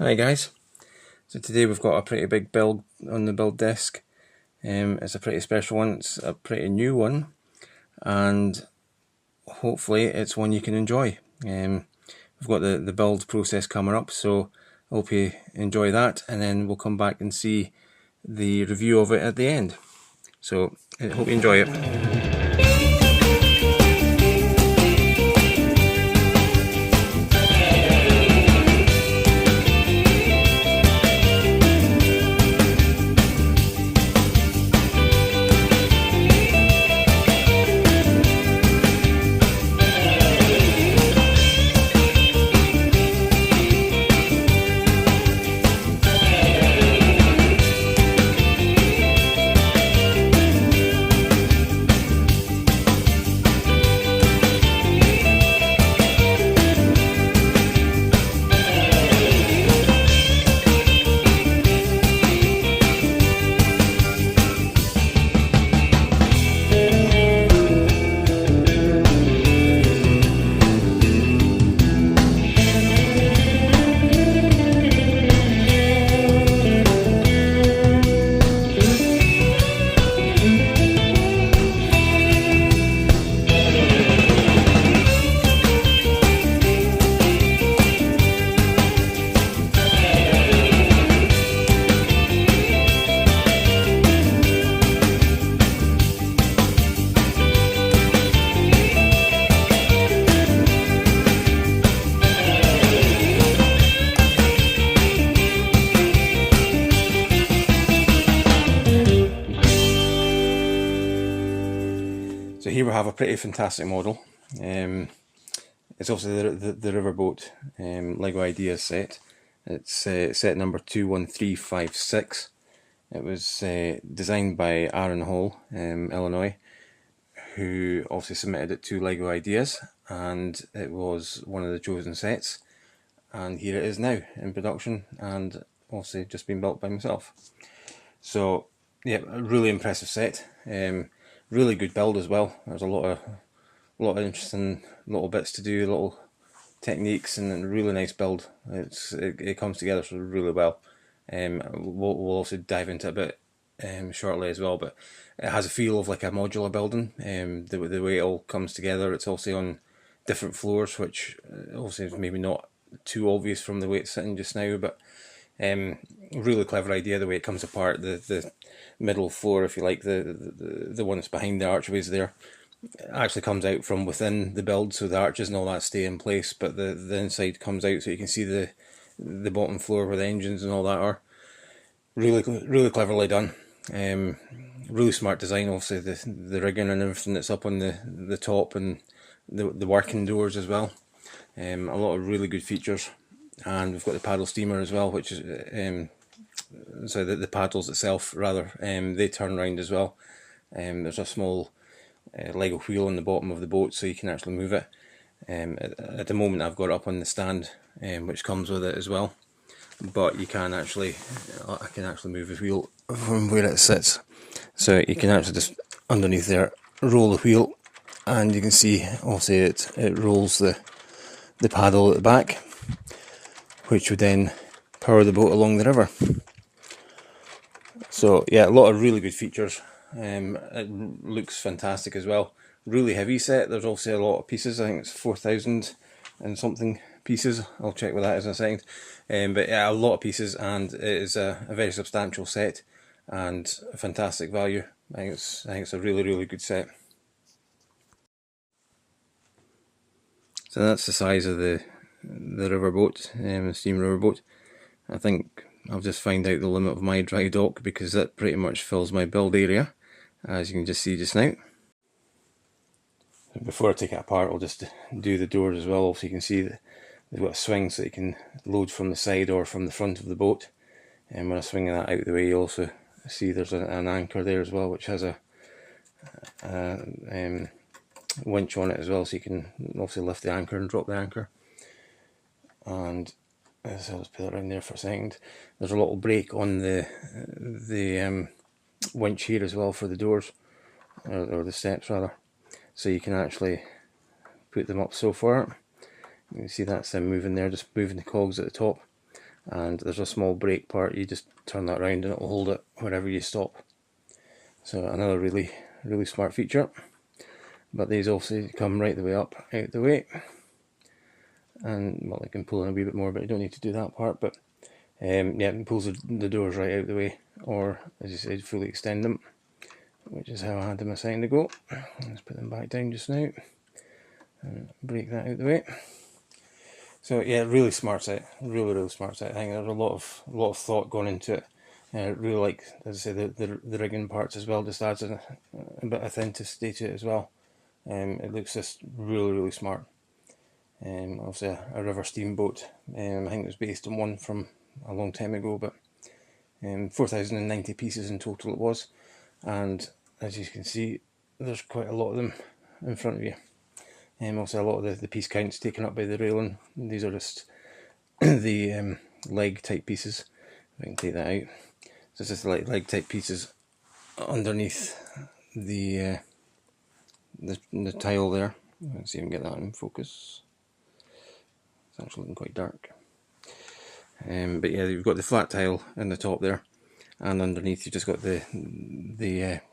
Hi guys, so today we've got a pretty big build on the build desk. It's a pretty special one, it's a pretty new one, and hopefully it's one you can enjoy. We've got the build process coming up, so I hope you enjoy that, and then we'll come back and see the review of it at the end. So I hope you enjoy it. So here we have a pretty fantastic model. It's obviously the Riverboat Lego Ideas set. It's set number 21356. It was designed by Aaron Hall, Illinois, who obviously submitted it to Lego Ideas, and it was one of the chosen sets. And here it is now in production, and obviously just been built by myself. So yeah, a really impressive set. Really good build as well. There's a lot of interesting little bits to do, little techniques, and a really nice build. It comes together really well. We'll also dive into it a bit shortly as well, but it has a feel of like a modular building. The way it all comes together, it's also on different floors, which obviously is maybe not too obvious from the way it's sitting just now, but really clever idea the way it comes apart. The middle floor, if you like, the one that's behind the archways there, actually comes out from within the build, so the arches and all that stay in place, but the inside comes out, so you can see the bottom floor where the engines and all that are. Really cleverly done. Really smart design. Obviously the rigging and everything that's up on the top, and the working doors as well. A lot of really good features. And we've got the paddle steamer as well, which is so the paddles itself rather, they turn around as well. There's a small Lego wheel on the bottom of the boat, so you can actually move it. At the moment I've got it up on the stand, which comes with it as well, but you can actually, I can actually move the wheel from where it sits, so you can actually just underneath there roll the wheel, and you can see also it rolls the paddle at the back, which would then power the boat along the river. So yeah, a lot of really good features. It looks fantastic as well. Really heavy set. There's also a lot of pieces. I think it's 4,000 and something pieces. I'll check what that is in a second. But yeah, a lot of pieces, and it is a very substantial set and a fantastic value. I think it's a really good set. So that's the size of the riverboat, the steam riverboat. I think I'll just find out the limit of my dry dock, because that pretty much fills my build area, as you can just see just now. Before I take it apart, I'll just do the doors as well, so you can see that they've got a swing so you can load from the side or from the front of the boat. And when I'm swinging that out the way, you also see there's an anchor there as well, which has a winch on it as well, so you can obviously lift the anchor and drop the anchor. And so let's put it around there for a second. There's a little brake on the winch here as well for the doors, or the steps rather, so you can actually put them up so far. You can see that's them moving there, just moving the cogs at the top, and there's a small brake part. You just turn that around and it will hold it wherever you stop. So another really smart feature. But these also come right the way up, out the way, and well, I can pull in a wee bit more, but I don't need to do that part. But yeah, it pulls the doors right out the way, or as you said, fully extend them, which is how I had them a second ago. Let's put them back down just now and break that out the way. So yeah, really smart set, really smart set. I think there's a lot of thought gone into it. Really like, as I say, the rigging parts as well. Just adds a bit of authenticity to it as well. It looks just really smart. Obviously a river steamboat. I think it was based on one from a long time ago, but 4,090 pieces in total it was, and as you can see, there's quite a lot of them in front of you. Also a lot of the piece counts taken up by the railing. These are just the leg type pieces. If I can take that out. So it's just like leg type pieces underneath the tile there. Let's see if we can get that in focus. It's actually looking quite dark. But yeah, you've got the flat tile in the top there, and underneath you've just got the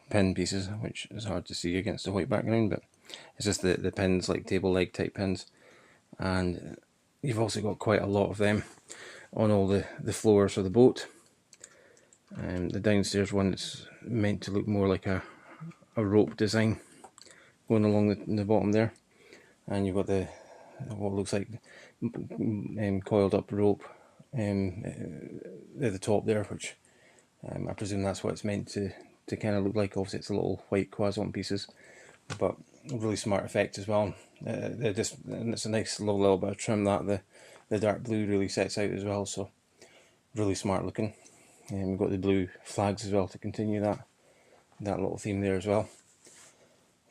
pin pieces, which is hard to see against the white background, but it's just the pins, like table leg type pins. And you've also got quite a lot of them on all the floors of the boat. The downstairs one is meant to look more like a rope design going along the bottom there, and you've got what looks like coiled up rope at the top there, which I presume that's what it's meant to kind of look like. Obviously it's a little white quasant pieces, but a really smart effect as well. And it's a nice little bit of trim that the dark blue really sets out as well, so really smart looking. And we've got the blue flags as well to continue that little theme there as well.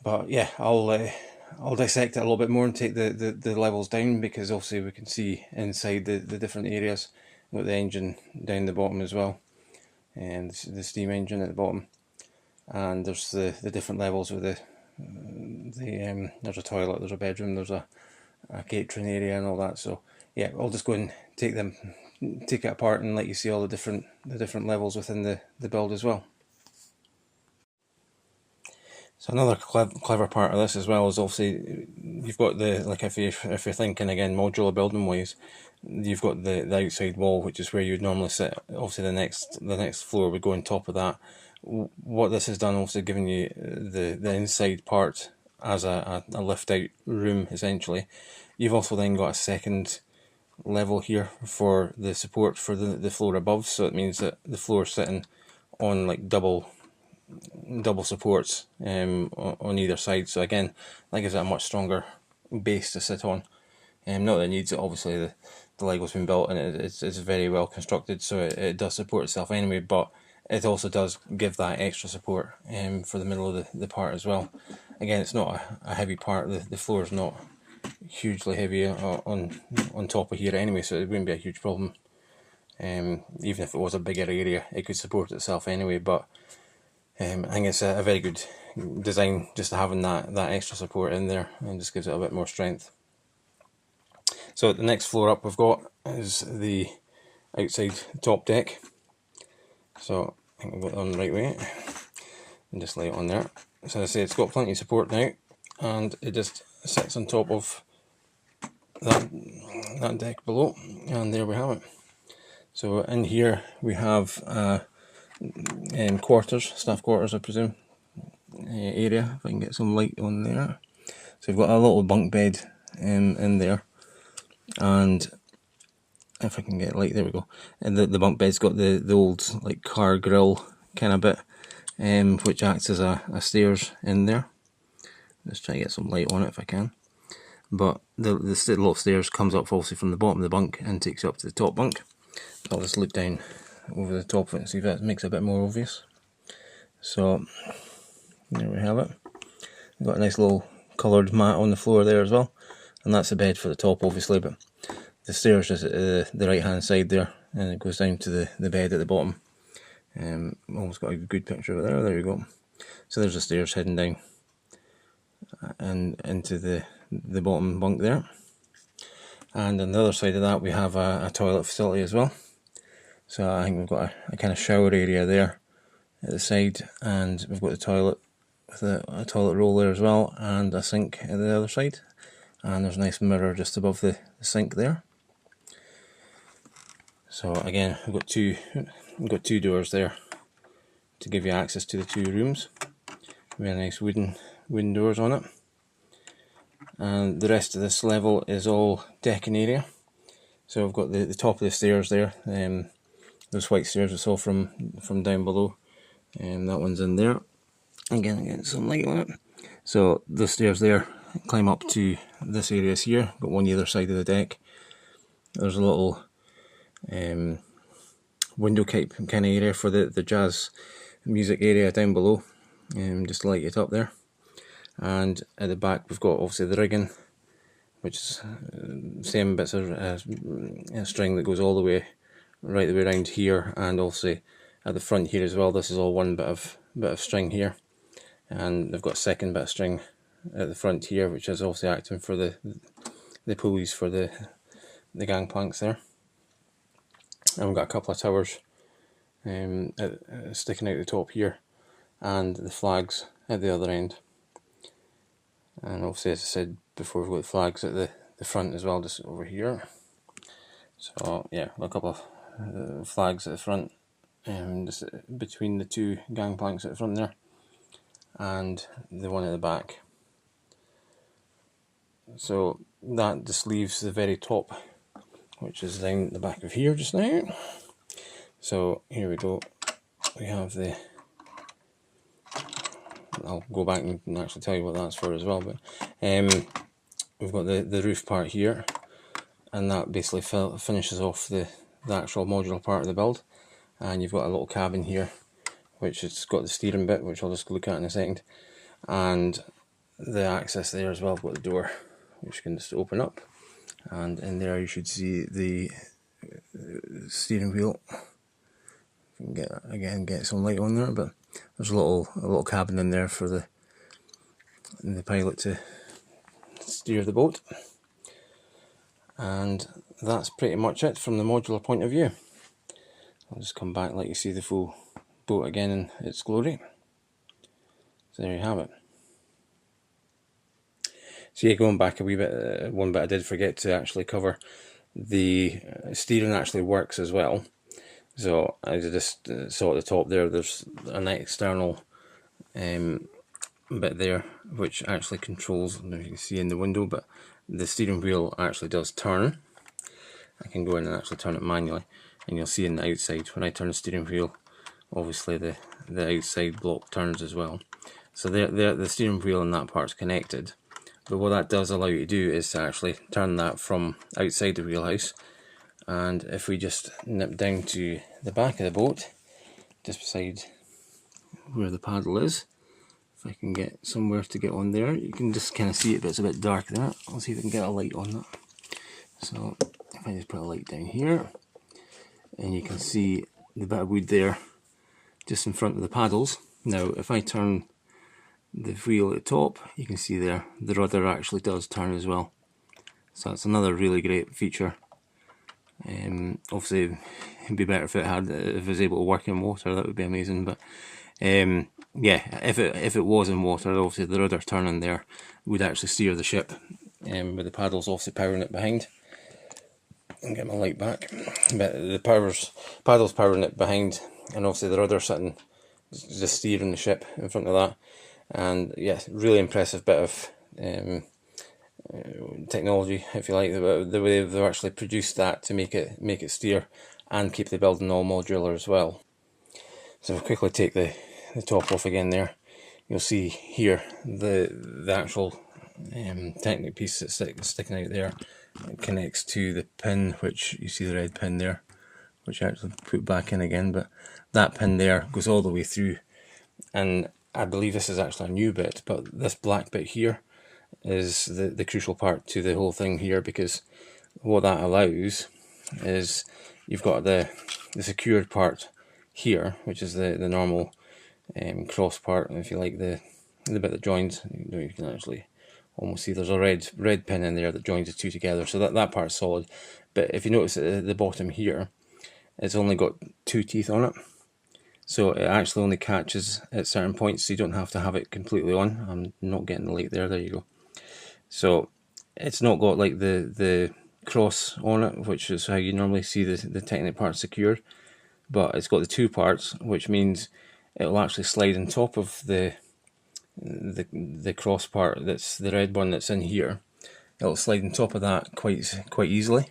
But yeah, I'll dissect it a little bit more and take the levels down, because obviously we can see inside the different areas. We've got the engine down the bottom as well, and the steam engine at the bottom, and there's the different levels with there's a toilet, there's a bedroom, there's a catering area and all that. So yeah, I'll just go and take it apart and let you see all the different levels within the build as well. So another clever part of this as well is obviously you've got if you're thinking again modular building wise, you've got the outside wall, which is where you'd normally sit. Obviously the next floor would go on top of that. What this has done, obviously giving you the inside part as a lift out room essentially. You've also then got a second level here for the support for the floor above, so it means that the floor is sitting on like double supports on either side. So again, that gives it a much stronger base to sit on. Not that it needs it, obviously the Lego's been built and it's very well constructed, so it does support itself anyway, but it also does give that extra support for the middle of the part as well. Again, it's not a heavy part, the floor is not hugely heavy on top of here anyway, so it wouldn't be a huge problem. Even if it was a bigger area, it could support itself anyway, but I think it's a very good design just having that extra support in there, and just gives it a bit more strength. So the next floor up we've got is the outside top deck. So I think I've got it on the right way, and just lay it on there. So as I say, it's got plenty of support now, and it just sits on top of that deck below, and there we have it. So in here we have quarters, staff quarters I presume, area, if I can get some light on there. So we've got a little bunk bed in there, and if I can get light, there we go. And the bunk bed's got the old like car grill kind of bit, which acts as a stairs in there. Let's try to get some light on it if I can. But the little stairs comes up obviously from the bottom of the bunk and takes you up to the top bunk. I'll just look down over the top of it and see if that makes it a bit more obvious. So there we have it. We've got a nice little coloured mat on the floor there as well, and that's the bed for the top obviously, but the stairs is at the right hand side there, and it goes down to the bed at the bottom. Almost got a good picture of it there you go. So there's the stairs heading down and into the bottom bunk there. And on the other side of that we have a toilet facility as well. So I think we've got a kind of shower area there at the side, and we've got the toilet with a toilet roll there as well, and a sink at the other side. And there's a nice mirror just above the sink there. So again, we've got two doors there to give you access to the two rooms. Very nice wooden doors on it. And the rest of this level is all decking area. So we've got the top of the stairs there. Those white stairs we saw from down below. That one's in there. Again, getting some light on it. So the stairs there climb up to this area here. Got one either side of the deck. There's a little window type kind of area for the jazz music area down below, just to light it up there. And at the back we've got obviously the rigging, which is same bits of string that goes all the way right the way around here, and also at the front here as well. This is all one bit of string here, and they've got a second bit of string at the front here, which is obviously acting for the pulleys for the gangplanks there. And we've got a couple of towers sticking out the top here, and the flags at the other end. And obviously, as I said before, we've got the flags at the front as well, just over here. So yeah, a couple of flags at the front, just between the two gangplanks at the front there, and the one at the back. So that just leaves the very top, which is down the back of here just now. So here we go. We have the... I'll go back and actually tell you what that's for as well. But we've got the roof part here, and that basically finishes off the actual modular part of the build. And you've got a little cabin here, which has got the steering bit, which I'll just look at in a second, and the access there as well. We've got the door, which you can just open up, and in there you should see the steering wheel. You can get some light on there, but there's a little cabin in there for the pilot to steer the boat. And that's pretty much it from the modular point of view. I'll just come back, let you see the full boat again in its glory. So there you have it. So yeah, going back a wee bit, one bit I did forget to actually cover, the steering actually works as well. So I just saw at the top there, there's an external bit there which actually controls, I don't know if you can see in the window, but the steering wheel actually does turn. I can go in and actually turn it manually, and you'll see in the outside, when I turn the steering wheel, obviously the outside block turns as well. So the steering wheel and that part's connected, but what that does allow you to do is to actually turn that from outside the wheelhouse. And if we just nip down to the back of the boat, just beside where the paddle is, if I can get somewhere to get on there, you can just kind of see it, but it's a bit dark there. I'll see if I can get a light on that. So if I just put a light down here, and you can see the bit of wood there just in front of the paddles. Now if I turn the wheel at the top, you can see there the rudder actually does turn as well. So that's another really great feature. Obviously it'd be better if it was able to work in water. That would be amazing, but yeah, if it was in water, obviously the rudder turning there would actually steer the ship, with the paddles obviously powering it behind. And get my light back, but the paddles powering it behind, and obviously the rudder sitting just steering the ship in front of that. And yeah, really impressive bit of technology, if you like, the way they've actually produced that to make it steer and keep the building all modular as well. So if I quickly take the top off again there, you'll see here the actual Technic piece that's sticking out there. It connects to the pin, which you see the red pin there, which I actually put back in again, but that pin there goes all the way through. And I believe this is actually a new bit, but this black bit here is the crucial part to the whole thing here, because what that allows is you've got the secured part here, which is the normal cross part, if you like, the bit that joins. You can actually almost see there's a red pin in there that joins the two together, so that part's solid. But if you notice at the bottom here, it's only got 2 teeth on it, so it actually only catches at certain points, so you don't have to have it completely on. I'm not getting the light there, there you go. So it's not got like the cross on it, which is how you normally see the Technic part secured, but it's got the 2 parts, which means it'll actually slide on top of the cross part, that's the red one that's in here. It'll slide on top of that quite easily,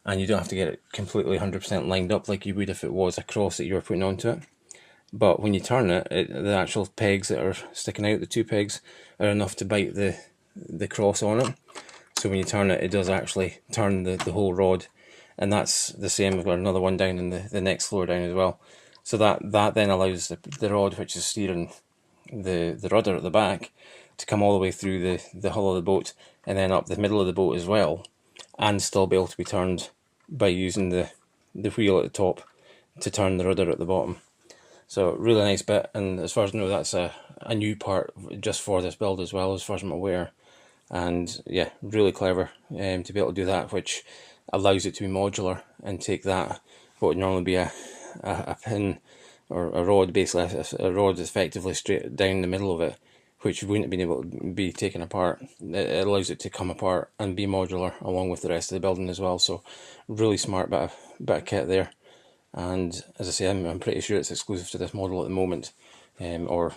and you don't have to get it completely 100% lined up like you would if it was a cross that you were putting onto it. But when you turn it, the actual pegs that are sticking out, the 2 pegs, are enough to bite the cross on it. So when you turn it, it does actually turn the whole rod, and that's the same. We've got another one down in the next floor down as well. So that then allows the rod, which is steering the rudder at the back, to come all the way through the hull of the boat and then up the middle of the boat as well, and still be able to be turned by using the wheel at the top to turn the rudder at the bottom. So really nice bit, and as far as I know, that's a new part just for this build as well, as far as I'm aware. And yeah, really clever to be able to do that, which allows it to be modular and take that, what would normally be a pin or a rod, basically a rod effectively straight down the middle of it, which wouldn't have been able to be taken apart. It allows it to come apart and be modular along with the rest of the building as well. So really smart bit of kit there. And as I say, I'm pretty sure it's exclusive to this model at the moment, or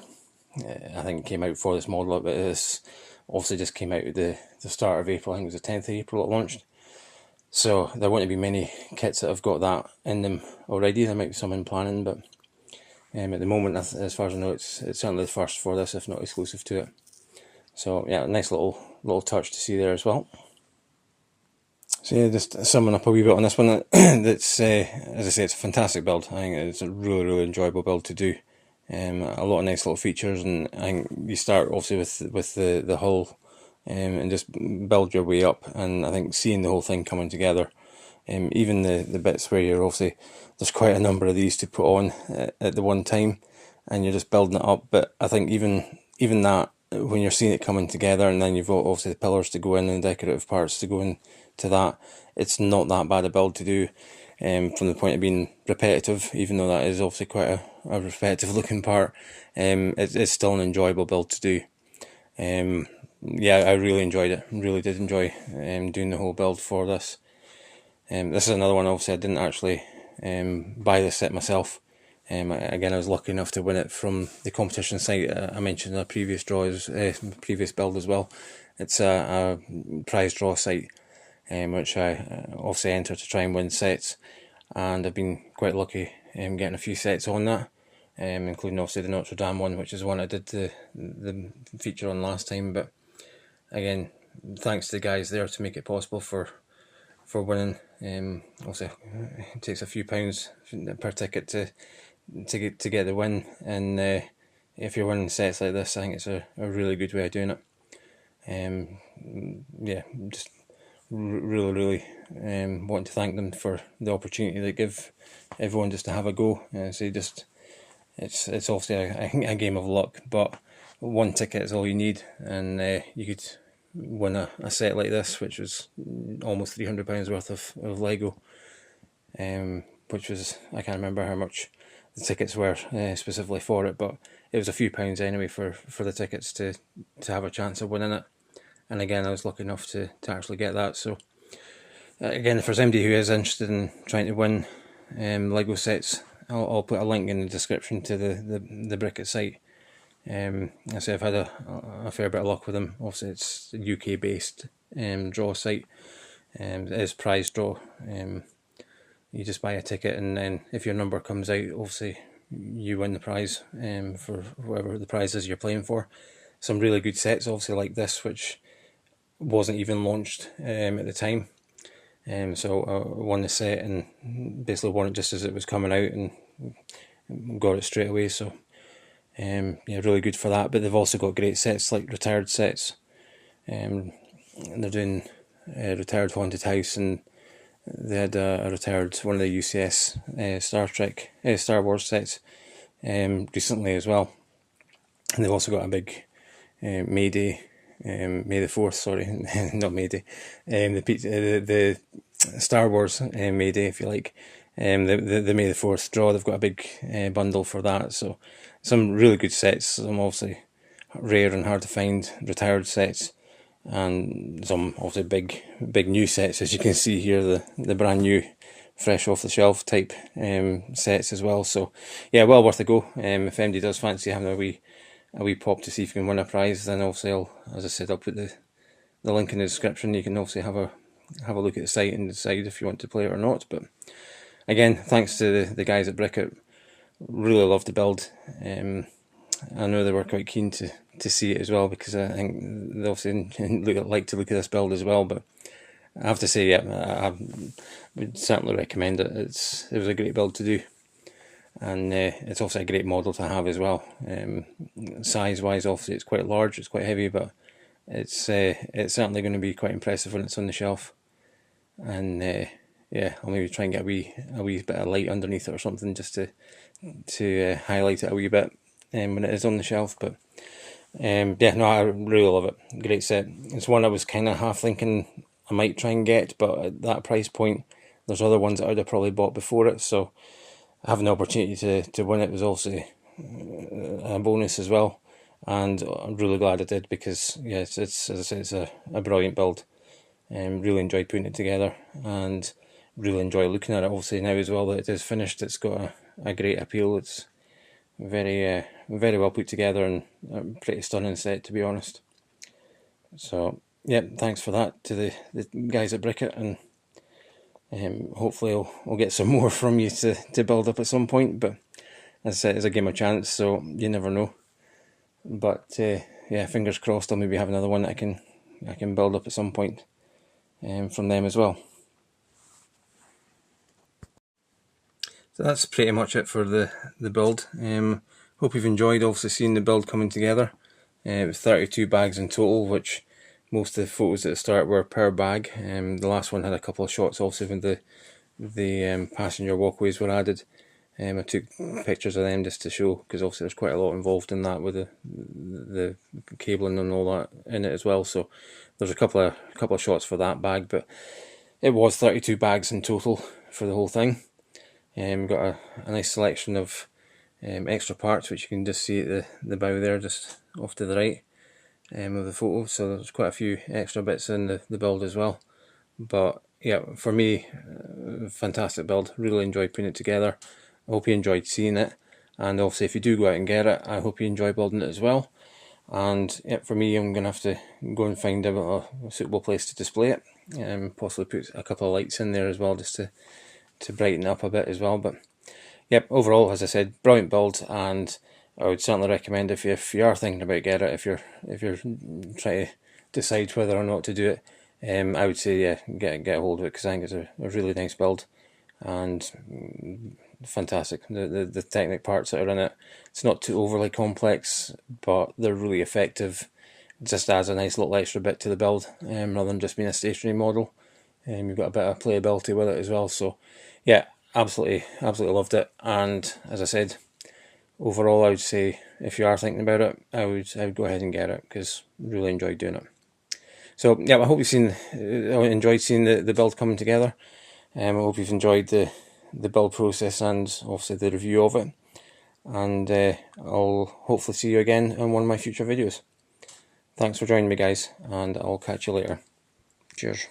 I think it came out for this model, but this obviously just came out at the start of April. I think it was the 10th of April it launched. So there won't be many kits that have got that in them already. There might be some in planning, but at the moment, as far as I know, it's certainly the first for this, if not exclusive to it. So yeah, nice little touch to see there as well. So yeah, just summing up a wee bit on this one, that's, as I say, it's a fantastic build. I think it's a really enjoyable build to do. A lot of nice little features, and I think you start obviously with the hull, and just build your way up, and I think seeing the whole thing coming together, even the bits where you're obviously, there's quite a number of these to put on at the one time, and you're just building it up. But I think even that, when you're seeing it coming together, and then you've got obviously the pillars to go in and the decorative parts to go into that, it's not that bad a build to do, from the point of being repetitive, even though that is obviously quite a repetitive looking part. It's still an enjoyable build to do. Yeah, I really enjoyed it. Really did enjoy doing the whole build for this. This is another one, obviously I didn't actually buy this set myself. Again, I was lucky enough to win it from the competition site I mentioned in a previous previous build as well. It's a prize draw site, which I obviously enter to try and win sets, and I've been quite lucky getting a few sets on that, including obviously the Notre Dame one, which is one I did the feature on last time. But again, thanks to the guys there to make it possible for winning. Obviously it takes a few pounds per ticket to get the win, and if you're winning sets like this, I think it's a really good way of doing it. Yeah, just really want to thank them for the opportunity they give everyone just to have a go. So it's obviously a game of luck, but one ticket is all you need, and you could win a set like this, which was almost £300 worth of Lego, which was, I can't remember how much the tickets were specifically for it, but it was a few pounds anyway for the tickets to have a chance of winning it. And again, I was lucky enough to actually get that. So again, if there's anybody who is interested in trying to win Lego sets, I'll put a link in the description to the Brickit site. I say I've had a fair bit of luck with them. Obviously it's a UK based draw site, it is prize draw. You just buy a ticket, and then if your number comes out, obviously you win the prize for whatever the prize is you're playing for. Some really good sets obviously like this, which wasn't even launched at the time. So I won the set and basically won it just as it was coming out and got it straight away. So yeah, really good for that. But they've also got great sets like retired sets. They're doing a retired haunted house, and they had a retired one of the UCS Star Wars sets recently as well. And they've also got a big May Day, May the 4th, sorry, not May Day, the Star Wars May Day, if you like, the May the 4th draw. They've got a big bundle for that, so some really good sets, some obviously rare and hard to find retired sets, and some obviously big new sets, as you can see here, the brand new fresh off the shelf type sets as well. So yeah, well worth a go. If anybody does fancy having a wee pop to see if you can win a prize, then obviously as I said, I'll put the link in the description. You can obviously have a look at the site and decide if you want to play it or not. But again, thanks to the guys at Brickit. Really loved the build. I know they were quite keen to see it as well, because I think they obviously like to look at this build as well. But I have to say, yeah, I would certainly recommend it. It was a great build to do, and it's also a great model to have as well. Size wise, obviously it's quite large, it's quite heavy, but it's certainly going to be quite impressive when it's on the shelf. And yeah, I'll maybe try and get a wee bit of light underneath it or something, just to highlight it a wee bit when it is on the shelf. But yeah, no, I really love it. Great set. It's one I was kind of half thinking I might try and get, but at that price point, there's other ones that I would have probably bought before it, so having the opportunity to win it was also a bonus as well. And I'm really glad I did, because yeah, it's as I said, it's a brilliant build. Really enjoyed putting it together, and really enjoy looking at it. Obviously now as well that it is finished, it's got a great appeal. It's very well put together, and a pretty stunning set, to be honest. So yeah, thanks for that to the guys at Brickit, and hopefully we'll get some more from you to build up at some point. But as I said, it's a game of chance, so you never know. But yeah, fingers crossed I'll maybe have another one that I can build up at some point from them as well. So that's pretty much it for the build. Hope you've enjoyed obviously seeing the build coming together. It was 32 bags in total, which most of the photos at the start were per bag. The last one had a couple of shots also when the passenger walkways were added. I took pictures of them just to show, because obviously there's quite a lot involved in that with the cabling and all that in it as well. So there's a couple of shots for that bag, but it was 32 bags in total for the whole thing. Got a nice selection of extra parts, which you can just see at the bow there, just off to the right of the photo. So there's quite a few extra bits in the build as well. But yeah, for me, fantastic build. Really enjoyed putting it together. I hope you enjoyed seeing it, and obviously if you do go out and get it, I hope you enjoy building it as well. And yeah, for me, I'm going to have to go and find a suitable place to display it, possibly put a couple of lights in there as well, just to brighten it up a bit as well. But yep, overall, as I said, brilliant build, and I would certainly recommend, if you are thinking about getting it, if you're trying to decide whether or not to do it, I would say yeah, get a hold of it, because I think it's a really nice build, and fantastic. The technic parts that are in it, it's not too overly complex, but they're really effective. It just adds a nice little extra bit to the build, rather than just being a stationary model. You've got a bit of playability with it as well. So yeah, absolutely loved it. And as I said, overall I would say if you are thinking about it, I would go ahead and get it, because really enjoyed doing it. So yeah, I hope you've enjoyed seeing the build coming together. I hope you've enjoyed the build process and obviously the review of it. And I'll hopefully see you again in one of my future videos. Thanks for joining me, guys, and I'll catch you later. Cheers.